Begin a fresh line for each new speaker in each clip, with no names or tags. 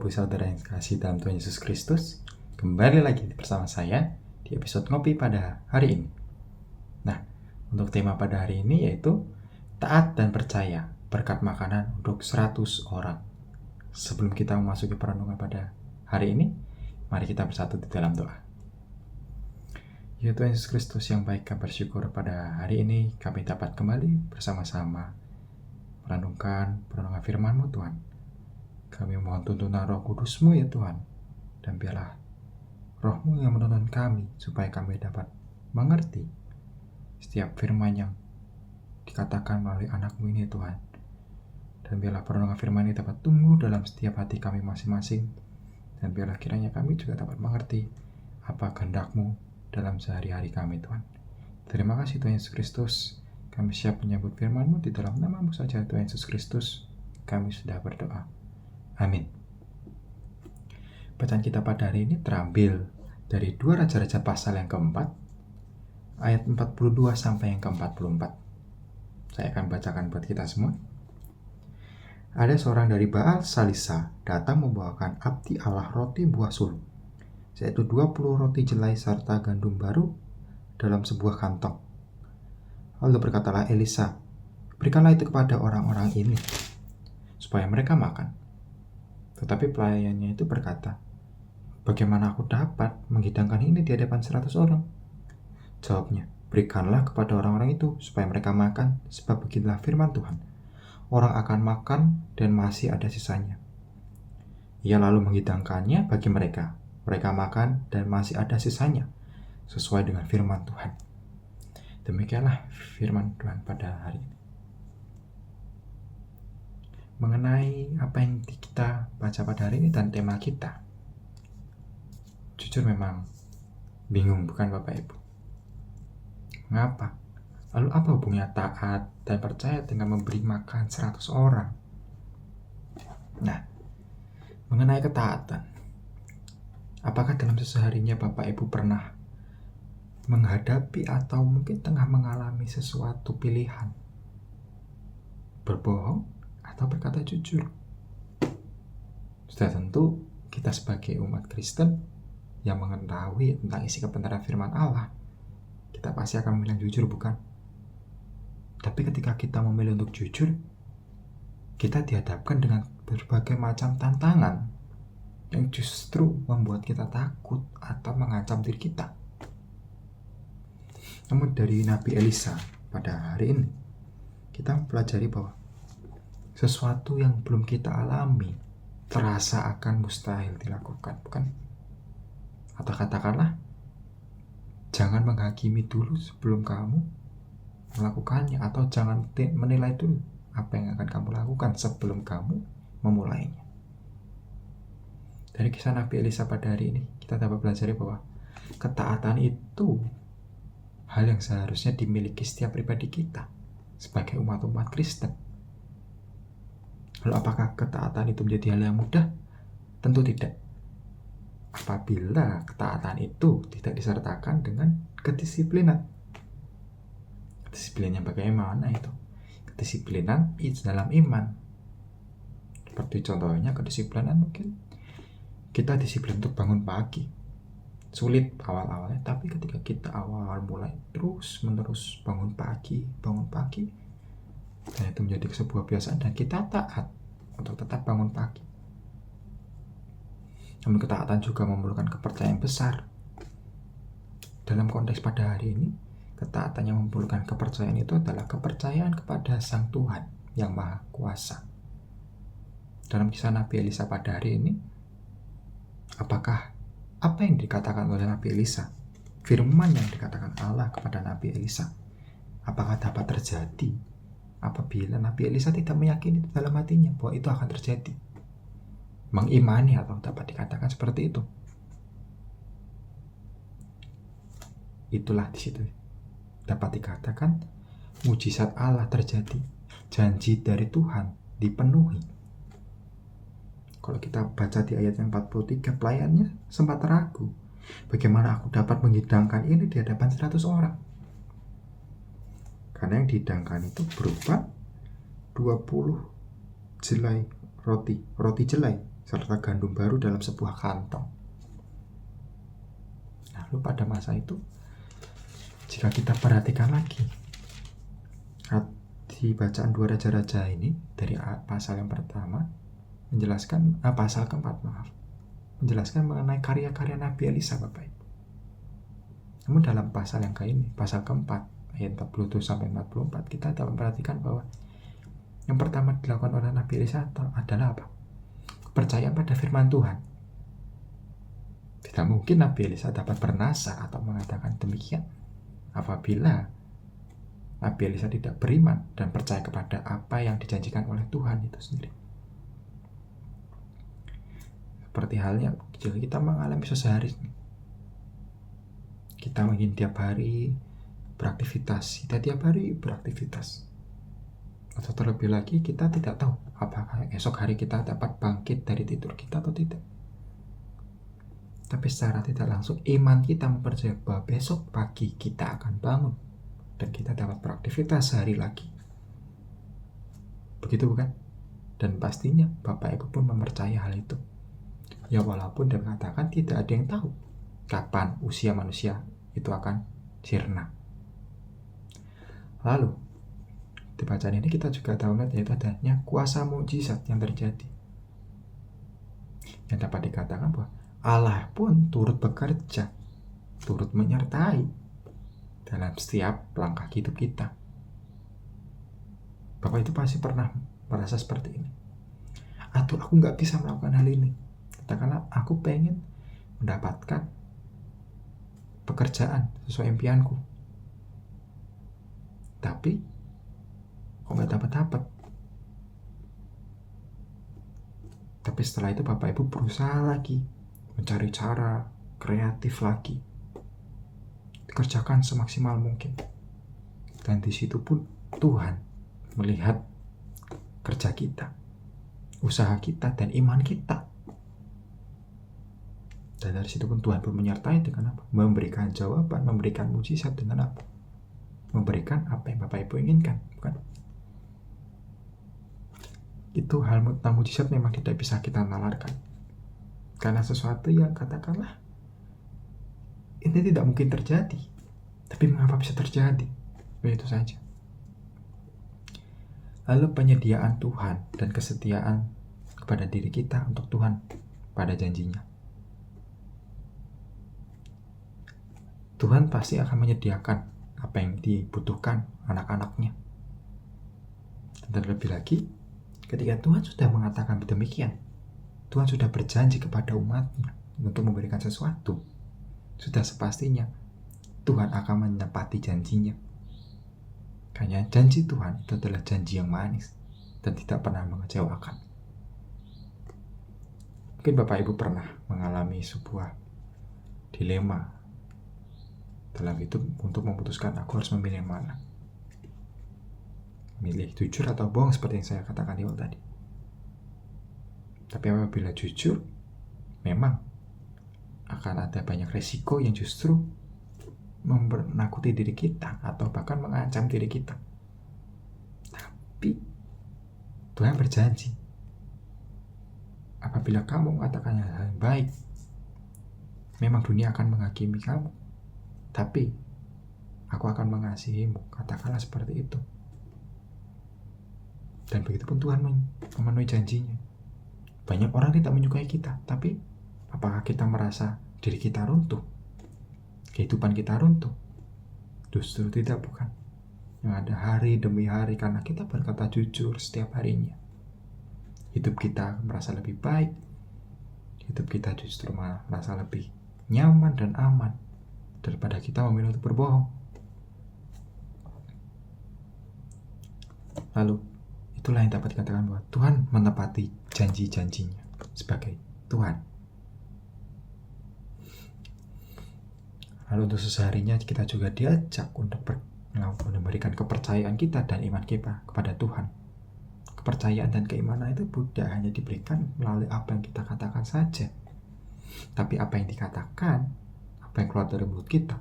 Ibu Saudara yang kasih dalam Tuhan Yesus Kristus, kembali lagi bersama saya di episode Ngopi pada hari ini. Nah, untuk tema pada hari ini yaitu taat dan percaya berkat makanan untuk 100 orang. Sebelum kita memasuki perenungan pada hari ini, mari kita bersatu di dalam doa. Ya Tuhan Yesus Kristus yang baik, kami bersyukur pada hari ini kami dapat kembali bersama-sama merenungkan perenungan firman-Mu Tuhan. Kami mohon tuntunan Roh Kudus-Mu ya Tuhan, dan biarlah Roh-Mu yang menuntun kami supaya kami dapat mengerti setiap firman yang dikatakan melalui anak-Mu ini Tuhan. Dan biarlah perenungan firman ini dapat tumbuh dalam setiap hati kami masing-masing, dan biarlah kiranya kami juga dapat mengerti apa kehendak-Mu dalam sehari-hari kami Tuhan. Terima kasih Tuhan Yesus Kristus. Kami siap menyambut firman-Mu di dalam nama-Mu saja Tuhan Yesus Kristus. Kami sudah berdoa. Amin. Bacaan kita pada hari ini terambil dari 2 Raja-Raja pasal yang keempat, ayat 42 sampai yang ke-44. Saya akan bacakan buat kita semua. Ada seorang dari Baal Salisa datang membawakan abdi Allah roti buah sulung, yaitu 20 roti jelai serta gandum baru dalam sebuah kantong. Lalu berkatalah Elisa, berikanlah itu kepada orang-orang ini, supaya mereka makan. Tetapi pelayannya itu berkata, bagaimana aku dapat menghidangkan ini di hadapan 100 orang? Jawabnya, berikanlah kepada orang-orang itu supaya mereka makan, sebab beginilah firman Tuhan. Orang akan makan dan masih ada sisanya. Ia lalu menghidangkannya bagi mereka. Mereka makan dan masih ada sisanya, sesuai dengan firman Tuhan. Demikianlah firman Tuhan pada hari ini. Mengenai apa yang kita baca pada hari ini dan tema kita, jujur memang bingung, bukan Bapak Ibu? Mengapa? Lalu apa hubungannya taat dan percaya dengan memberi makan 100 orang? Nah, mengenai ketaatan, apakah dalam seharinya Bapak Ibu pernah menghadapi atau mungkin tengah mengalami sesuatu pilihan? Berbohong atau berkata jujur? Sudah tentu kita sebagai umat Kristen yang mengetahui tentang isi kebenaran firman Allah, kita pasti akan memilih jujur, bukan? Tapi ketika kita memilih untuk jujur, kita dihadapkan dengan berbagai macam tantangan yang justru membuat kita takut atau mengancam diri kita. Namun dari Nabi Elisa pada hari ini, kita mempelajari bahwa sesuatu yang belum kita alami terasa akan mustahil dilakukan, bukan? Atau katakanlah, jangan menghakimi dulu sebelum kamu melakukannya, atau jangan menilai dulu apa yang akan kamu lakukan sebelum kamu memulainya. Dari kisah Nabi Elisa pada hari ini, kita dapat belajar bahwa ketaatan itu hal yang seharusnya dimiliki setiap pribadi kita sebagai umat-umat Kristen. Lalu apakah ketaatan itu menjadi hal yang mudah? Tentu tidak. Apabila ketaatan itu tidak disertakan dengan kedisiplinan. Kedisiplinan yang bagaimana itu? Kedisiplinan dalam iman. Seperti contohnya kedisiplinan mungkin kita disiplin untuk bangun pagi. Sulit awal-awalnya, tapi ketika kita awal-awal mulai terus-menerus bangun pagi, dan itu menjadi sebuah kebiasaan dan kita taat untuk tetap bangun pagi. Namun ketaatan juga memerlukan kepercayaan besar. Dalam konteks pada hari ini, ketaatan yang memerlukan kepercayaan itu adalah kepercayaan kepada Sang Tuhan yang Maha Kuasa. Dalam kisah Nabi Elisa pada hari ini, apakah apa yang dikatakan oleh Nabi Elisa, firman yang dikatakan Allah kepada Nabi Elisa, apakah dapat terjadi apabila Nabi Elisa tidak meyakini dalam hatinya bahwa itu akan terjadi? Mengimani atau dapat dikatakan seperti itu. Itulah di situ dapat dikatakan mujizat Allah terjadi, janji dari Tuhan dipenuhi. Kalau kita baca di ayat yang 43, pelayannya sempat ragu, bagaimana aku dapat menghidangkan ini di hadapan 100 orang? Karena yang dihidangkan itu berupa 20 jelai roti jelai serta gandum baru dalam sebuah kantong. Lalu pada masa itu, jika kita perhatikan lagi di bacaan 2 Raja-Raja ini, dari pasal yang pertama menjelaskan, pasal keempat menjelaskan mengenai karya-karya Nabi Elisa, Bapak Ibu. Namun dalam pasal yang ini, pasal keempat ayat 47 sampai 44, kita dapat memperhatikan bahwa yang pertama dilakukan oleh Nabi Elisa adalah apa? Kepercayaan pada firman Tuhan. Tidak mungkin Nabi Elisa dapat bernasar atau mengatakan demikian apabila Nabi Elisa tidak beriman dan percaya kepada apa yang dijanjikan oleh Tuhan itu sendiri. Seperti halnya jika kita mengalami sehari, kita mungkin tiap hari beraktivitas, atau terlebih lagi kita tidak tahu apakah esok hari kita dapat bangkit dari tidur kita atau tidak. Tapi secara tidak langsung iman kita mempercayai bahwa besok pagi kita akan bangun dan kita dapat beraktivitas sehari lagi. Begitu bukan? Dan pastinya Bapak Ibu pun mempercayai hal itu. Ya walaupun dia mengatakan tidak ada yang tahu kapan usia manusia itu akan sirna. Lalu di bacaan ini kita juga tahu yaitu adanya kuasa mukjizat yang terjadi. Yang dapat dikatakan bahwa Allah pun turut bekerja, turut menyertai dalam setiap langkah hidup kita. Bapak itu pasti pernah merasa seperti ini. Atau aku nggak bisa melakukan hal ini. Katakanlah aku pengen mendapatkan pekerjaan sesuai impianku, tapi kok nggak dapat. Tapi setelah itu Bapak Ibu berusaha lagi, mencari cara kreatif lagi, dikerjakan semaksimal mungkin. Dan di situ pun Tuhan melihat kerja kita, usaha kita, dan iman kita. Dan dari situ pun Tuhan pun menyertai dengan apa? Memberikan jawaban, memberikan mukjizat dengan apa? Memberikan apa yang Bapak Ibu inginkan, bukan? Itu hal tentang mukjizat memang tidak bisa kita nalarkan. Karena sesuatu yang katakanlah ini tidak mungkin terjadi. Tapi mengapa bisa terjadi? Begitu saja. Lalu penyediaan Tuhan dan kesetiaan kepada diri kita untuk Tuhan pada janjinya. Tuhan pasti akan menyediakan apa yang dibutuhkan anak-anaknya. Dan terlebih lagi, ketika Tuhan sudah mengatakan demikian, Tuhan sudah berjanji kepada umatnya untuk memberikan sesuatu, sudah sepastinya Tuhan akan menepati janjinya. Karena janji Tuhan itu adalah janji yang manis dan tidak pernah mengecewakan. Mungkin Bapak Ibu pernah mengalami sebuah dilema dalam hidup untuk memutuskan aku harus memilih yang mana. Milih jujur atau bohong seperti yang saya katakan di awal tadi. Tapi apabila jujur, memang akan ada banyak resiko yang justru menakuti diri kita atau bahkan mengancam diri kita. Tapi Tuhan berjanji, apabila kamu mengatakan hal yang baik, memang dunia akan menghakimi kamu, tapi aku akan mengasihimu. Katakanlah seperti itu. Dan begitu pun Tuhan memenuhi janjinya. Banyak orang tidak menyukai kita, tapi apakah kita merasa diri kita runtuh? Kehidupan kita runtuh? Justru tidak, bukan. Yang ada hari demi hari karena kita berkata jujur setiap harinya. Hidup kita merasa lebih baik. Hidup kita justru merasa lebih nyaman dan aman daripada kita memilih untuk berbohong. Lalu itulah yang dapat dikatakan bahwa Tuhan menepati janji-janjinya sebagai Tuhan. Lalu untuk seseharinya kita juga diajak untuk memberikan kepercayaan kita dan iman kita kepada Tuhan. Kepercayaan dan keimanan itu tidak hanya diberikan melalui apa yang kita katakan saja, tapi apa yang dikatakan, apa yang keluar dari mulut kita,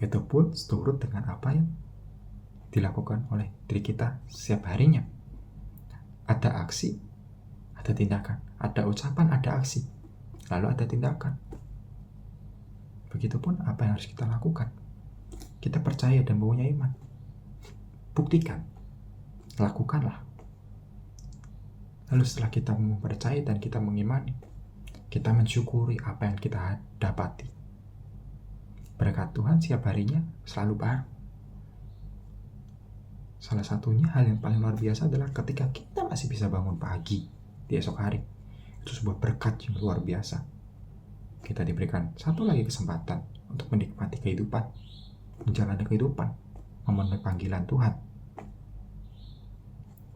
itu pun seturut dengan apa yang dilakukan oleh diri kita setiap harinya. Ada aksi, Ada tindakan, ada ucapan, ada aksi, lalu ada tindakan. Begitupun apa yang harus kita lakukan. Kita percaya dan punya iman. Buktikan, lakukanlah. Lalu setelah kita mempercayai dan kita mengimani, kita mensyukuri apa yang kita dapati. Berkat Tuhan setiap harinya selalu baru. Salah satunya hal yang paling luar biasa adalah ketika kita masih bisa bangun pagi di esok hari. Itu sebuah berkat yang luar biasa. Kita diberikan satu lagi kesempatan untuk menikmati kehidupan, menjalani kehidupan, memenuhi panggilan Tuhan.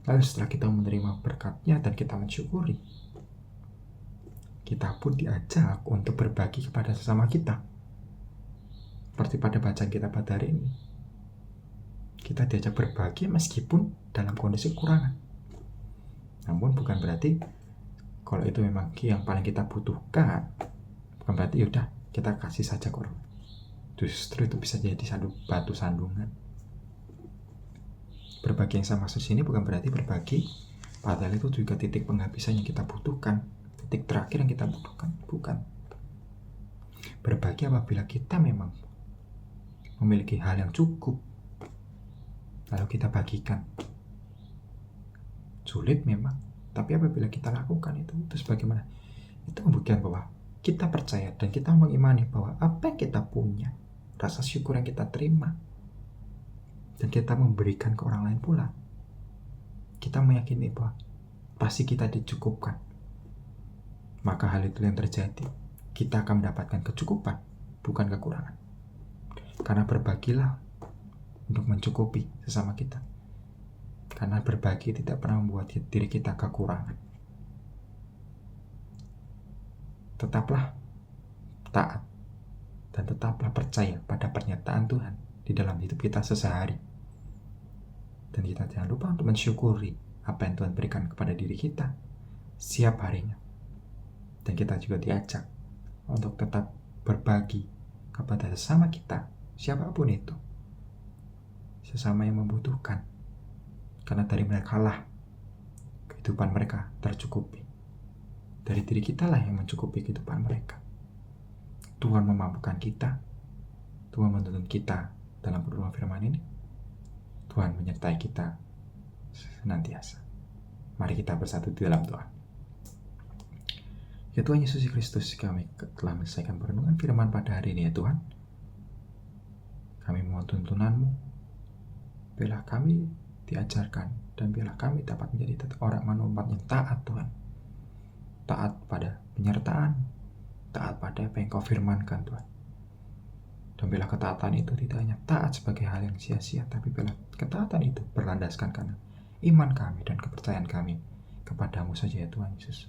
Lalu setelah kita menerima berkatnya dan kita mensyukuri, kita pun diajak untuk berbagi kepada sesama kita. Seperti pada bacaan kita pada hari ini, kita diajak berbagi meskipun dalam kondisi kekurangan. Namun bukan berarti kalau itu memang yang paling kita butuhkan, bukan berarti yaudah kita kasih saja ke orang. Justru itu bisa jadi batu sandungan. Berbagi yang saya maksud sini bukan berarti berbagi padahal itu juga titik penghabisan yang kita butuhkan, titik terakhir yang kita butuhkan. Bukan. Berbagi apabila kita memang memiliki hal yang cukup, lalu kita bagikan. Sulit memang, tapi apabila kita lakukan itu sebagaimana, itu membuktikan bahwa kita percaya dan kita mengimani bahwa apa yang kita punya, rasa syukur yang kita terima, dan kita memberikan ke orang lain pula, kita meyakini bahwa pasti kita dicukupkan. Maka hal itu yang terjadi, kita akan mendapatkan kecukupan, bukan kekurangan. Karena berbagilah untuk mencukupi sesama kita. Karena berbagi tidak pernah membuat diri kita kekurangan. Tetaplah taat dan tetaplah percaya pada pernyataan Tuhan di dalam hidup kita sehari-hari. Dan kita jangan lupa untuk mensyukuri apa yang Tuhan berikan kepada diri kita setiap harinya. Dan kita juga diajak untuk tetap berbagi kepada sesama kita, siapapun itu, sesama yang membutuhkan. Karena dari mereka lah kehidupan mereka tercukupi. Dari diri kita lah yang mencukupi kehidupan mereka. Tuhan memampukan kita, Tuhan menuntun kita dalam berdoa firman ini. Tuhan menyertai kita senantiasa. Mari kita bersatu di dalam doa. Ya Tuhan Yesus Kristus, kami telah menyelesaikan perenungan firman pada hari ini ya Tuhan. Kami mohon tuntunan-Mu. Biarlah kami diajarkan dan biarlah kami dapat menjadi orang umat yang taat Tuhan. Taat pada penyertaan, taat pada apa yang Kau firmankan Tuhan. Dan bila ketaatan itu tidak hanya taat sebagai hal yang sia-sia, tapi bila ketaatan itu berlandaskan karena iman kami dan kepercayaan kami kepadamu saja ya Tuhan Yesus.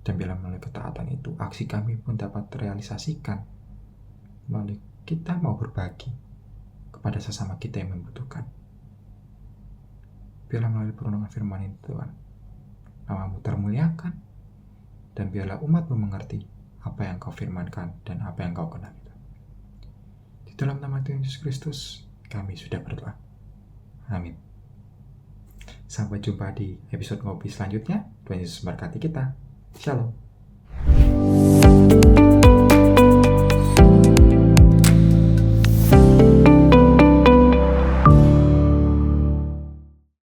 Dan bila melalui ketaatan itu, aksi kami pun dapat terrealisasikan melalui kita mau berbagi kepada sesama kita yang membutuhkan. Biarlah melalui perenungan firman ini Tuhan, nama-Mu termuliakan, dan biarlah umat-Mu mengerti apa yang Kau firmankan dan apa yang Kau kehendaki. Di dalam nama Tuhan Yesus Kristus, kami sudah berdoa. Amin. Sampai jumpa di episode ngopi selanjutnya. Tuhan Yesus memberkati kita. Shalom.